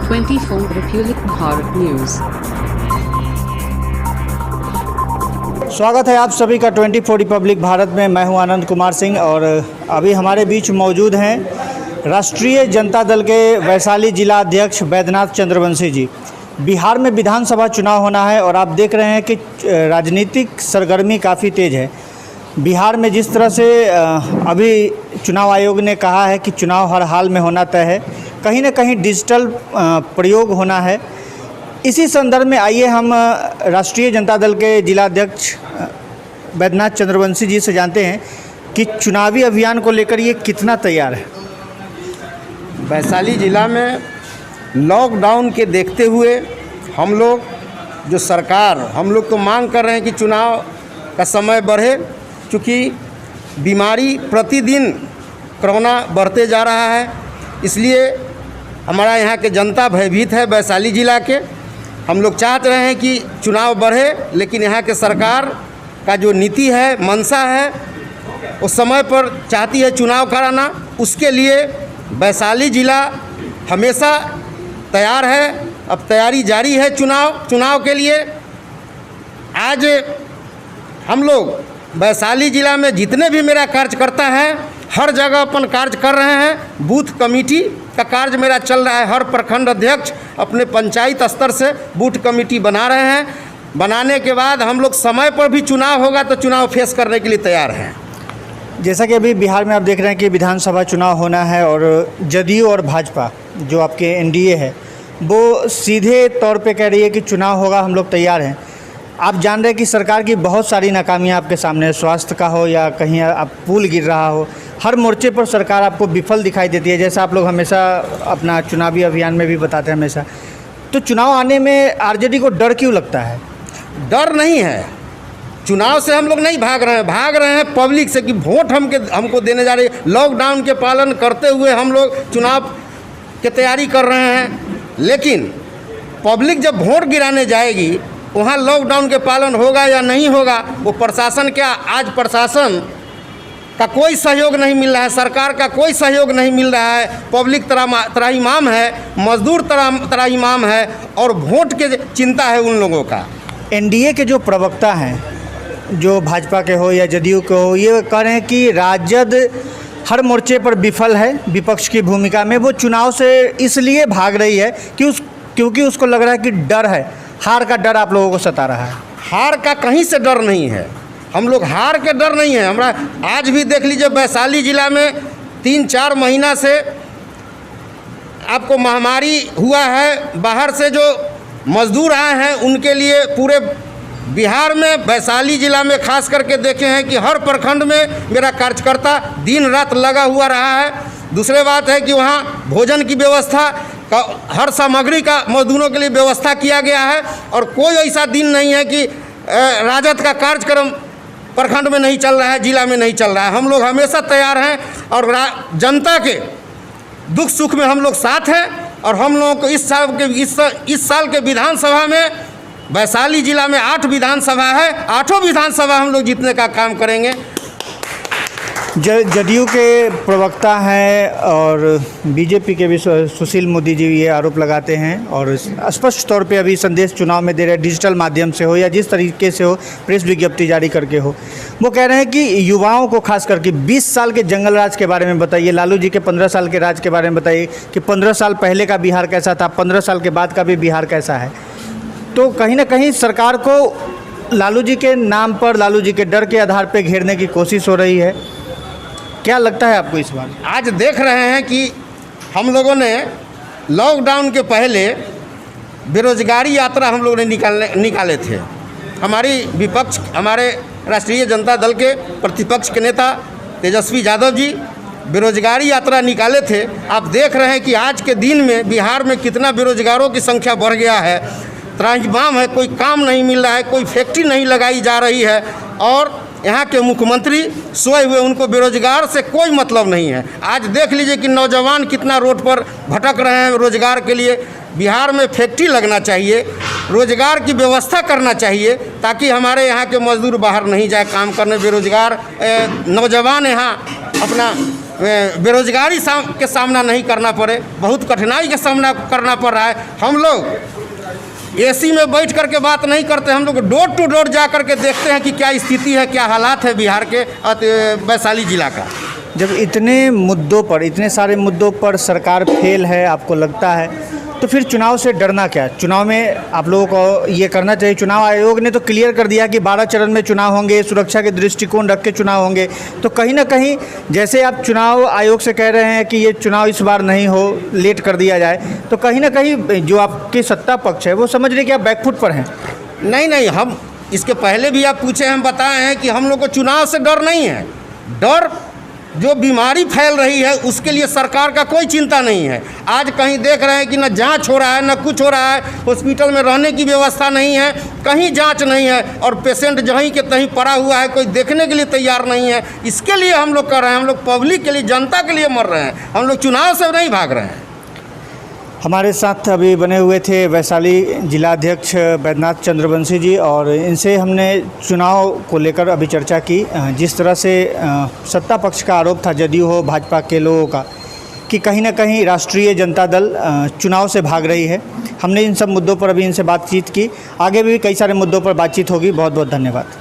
24 Republic Bharat news. स्वागत है आप सभी का 24 रिपब्लिक भारत में। मैं हूं आनंद कुमार सिंह और अभी हमारे बीच मौजूद हैं राष्ट्रीय जनता दल के वैशाली जिला अध्यक्ष बैद्यनाथ चंद्रवंशी जी। बिहार में विधानसभा चुनाव होना है और आप देख रहे हैं कि राजनीतिक सरगर्मी काफ़ी तेज़ है। बिहार में जिस तरह से अभी चुनाव आयोग ने कहा है कि चुनाव हर हाल में होना तय है, कहीं ना कहीं डिजिटल प्रयोग होना है। इसी संदर्भ में आइए हम राष्ट्रीय जनता दल के जिला अध्यक्ष बैद्यनाथ चंद्रवंशी जी से जानते हैं कि चुनावी अभियान को लेकर ये कितना तैयार है। वैशाली ज़िला में लॉकडाउन के देखते हुए हम लोग जो सरकार हम लोग तो मांग कर रहे हैं कि चुनाव का समय बढ़े, क्योंकि बीमारी प्रतिदिन कोरोना बढ़ते जा रहा है। इसलिए हमारा यहाँ के जनता भयभीत है। वैशाली ज़िला के हम लोग चाहते रहे हैं कि चुनाव बढ़े, लेकिन यहाँ के सरकार का जो नीति है, मंशा है, उस समय पर चाहती है चुनाव कराना। उसके लिए वैशाली ज़िला हमेशा तैयार है। अब तैयारी जारी है चुनाव के लिए। आज हम लोग वैशाली ज़िला में जितने भी मेरा कार्यकर्ता है, हर जगह अपन कार्य कर रहे हैं। बूथ कमेटी का कार्य मेरा चल रहा है। हर प्रखंड अध्यक्ष अपने पंचायत स्तर से बूथ कमेटी बना रहे हैं। बनाने के बाद हम लोग समय पर भी चुनाव होगा तो चुनाव फेस करने के लिए तैयार हैं। जैसा कि अभी बिहार में आप देख रहे हैं कि विधानसभा चुनाव होना है और जदयू और भाजपा जो आपके एनडीए है वो सीधे तौर पे कह रही है कि चुनाव होगा, हम लोग तैयार हैं। आप जान रहे हैं कि सरकार की बहुत सारी नाकामियां आपके सामने है, स्वास्थ्य का हो या कहीं आप पुल गिर रहा हो, हर मोर्चे पर सरकार आपको विफल दिखाई देती है, जैसा आप लोग हमेशा अपना चुनावी अभियान में भी बताते हैं हमेशा। तो चुनाव आने में आरजेडी को डर क्यों लगता है? डर नहीं है, चुनाव से हम लोग नहीं भाग रहे हैं पब्लिक से कि वोट हमको देने जा रही है। लॉकडाउन के पालन करते हुए हम लोग चुनाव की तैयारी कर रहे हैं, लेकिन पब्लिक जब वोट गिराने जाएगी वहाँ लॉकडाउन के पालन होगा या नहीं होगा, वो प्रशासन क्या, आज प्रशासन का कोई सहयोग नहीं मिल रहा है, सरकार का कोई सहयोग नहीं मिल रहा है। पब्लिक त्राहिमाम है, मजदूर त्राहिमाम है और वोट के चिंता है उन लोगों का। एनडीए के जो प्रवक्ता हैं, जो भाजपा के हो या जदयू के हो, ये कह रहे हैं कि राजद हर मोर्चे पर विफल है विपक्ष की भूमिका में। वो चुनाव से इसलिए भाग रही है क्योंकि उसको लग रहा है कि डर है, हार का डर आप लोगों को सता रहा है। हार का कहीं से डर नहीं है, हम लोग हार के डर नहीं है। हमरा आज भी देख लीजिए वैशाली ज़िला में 3-4 महीना से आपको महामारी हुआ है। बाहर से जो मजदूर आए हैं उनके लिए पूरे बिहार में, वैशाली ज़िला में खास करके देखे हैं कि हर प्रखंड में मेरा कार्यकर्ता दिन रात लगा हुआ रहा है। दूसरी बात है कि वहाँ भोजन की व्यवस्था का, हर सामग्री का मजदूरों के लिए व्यवस्था किया गया है और कोई ऐसा दिन नहीं है कि राजद का कार्यक्रम प्रखंड में नहीं चल रहा है, जिला में नहीं चल रहा है। हम लोग हमेशा तैयार हैं और जनता के दुख सुख में हम लोग साथ हैं। और हम लोगों को इस साल के विधानसभा में, वैशाली ज़िला में 8 विधानसभा है, 8 विधानसभा हम लोग जीतने का काम करेंगे। जदयू के प्रवक्ता हैं और बीजेपी के भी सुशील मोदी जी ये आरोप लगाते हैं और स्पष्ट तौर पे अभी संदेश चुनाव में दे रहे हैं, डिजिटल माध्यम से हो या जिस तरीके से हो, प्रेस विज्ञप्ति जारी करके हो। वो कह रहे हैं कि युवाओं को खास करके 20 साल के जंगल राज के बारे में बताइए, लालू जी के 15 साल के राज के बारे में बताइए कि 15 साल पहले का बिहार कैसा था, 15 साल के बाद का भी बिहार कैसा है। तो कहीं ना कहीं सरकार को लालू जी के नाम पर, लालू जी के डर के आधार पर घेरने की कोशिश हो रही है। क्या लगता है आपको इस बार? आज देख रहे हैं कि हम लोगों ने लॉकडाउन के पहले बेरोजगारी यात्रा हम लोगों ने निकाले थे। हमारे राष्ट्रीय जनता दल के प्रतिपक्ष के नेता तेजस्वी यादव जी बेरोजगारी यात्रा निकाले थे। आप देख रहे हैं कि आज के दिन में बिहार में कितना बेरोजगारों की संख्या बढ़ गया है। त्राहिमाम है, कोई काम नहीं मिल रहा है, कोई फैक्ट्री नहीं लगाई जा रही है और यहाँ के मुख्यमंत्री सोए हुए, उनको बेरोजगार से कोई मतलब नहीं है। आज देख लीजिए कि नौजवान कितना रोड पर भटक रहे हैं रोजगार के लिए। बिहार में फैक्ट्री लगना चाहिए, रोजगार की व्यवस्था करना चाहिए ताकि हमारे यहाँ के मजदूर बाहर नहीं जाए काम करने। बेरोजगार नौजवान यहाँ अपना बेरोजगारी के सामना नहीं करना पड़े, बहुत कठिनाई का सामना करना पड़ रहा है। हम लोग एसी में बैठ कर के बात नहीं करते, हम लोग डोर टू डोर जा कर के देखते हैं कि क्या स्थिति है, क्या हालात है बिहार के वैशाली ज़िला का। जब इतने मुद्दों पर, इतने सारे मुद्दों पर सरकार फेल है आपको लगता है, तो फिर चुनाव से डरना क्या? चुनाव में आप लोगों को ये करना चाहिए। चुनाव आयोग ने तो क्लियर कर दिया कि 12 चरण में चुनाव होंगे, सुरक्षा के दृष्टिकोण रख के चुनाव होंगे। तो कहीं ना कहीं जैसे आप चुनाव आयोग से कह रहे हैं कि ये चुनाव इस बार नहीं हो, लेट कर दिया जाए, तो कहीं ना कहीं जो आपकी सत्ता पक्ष है वो समझ रहे कि आप बैकफुट पर हैं। नहीं, हम इसके पहले भी आप पूछे, हम बताए हैं कि हम लोग को चुनाव से डर नहीं है। डर जो बीमारी फैल रही है उसके लिए सरकार का कोई चिंता नहीं है। आज कहीं देख रहे हैं कि न जांच हो रहा है, न कुछ हो रहा है, हॉस्पिटल में रहने की व्यवस्था नहीं है, कहीं जांच नहीं है, और पेशेंट जहीं के तहीं पड़ा हुआ है, कोई देखने के लिए तैयार नहीं है। इसके लिए हम लोग कर रहे हैं, हम लोग पब्लिक के लिए, जनता के लिए मर रहे हैं, हम लोग चुनाव से नहीं भाग रहे हैं। हमारे साथ अभी बने हुए थे वैशाली जिलाध्यक्ष बैद्यनाथ चंद्रवंशी जी, और इनसे हमने चुनाव को लेकर अभी चर्चा की। जिस तरह से सत्ता पक्ष का आरोप था, जदयू हो, भाजपा के लोगों का, कि कहीं ना कहीं राष्ट्रीय जनता दल चुनाव से भाग रही है। हमने इन सब मुद्दों पर अभी इनसे बातचीत की, आगे भी कई सारे मुद्दों पर बातचीत होगी। बहुत बहुत धन्यवाद।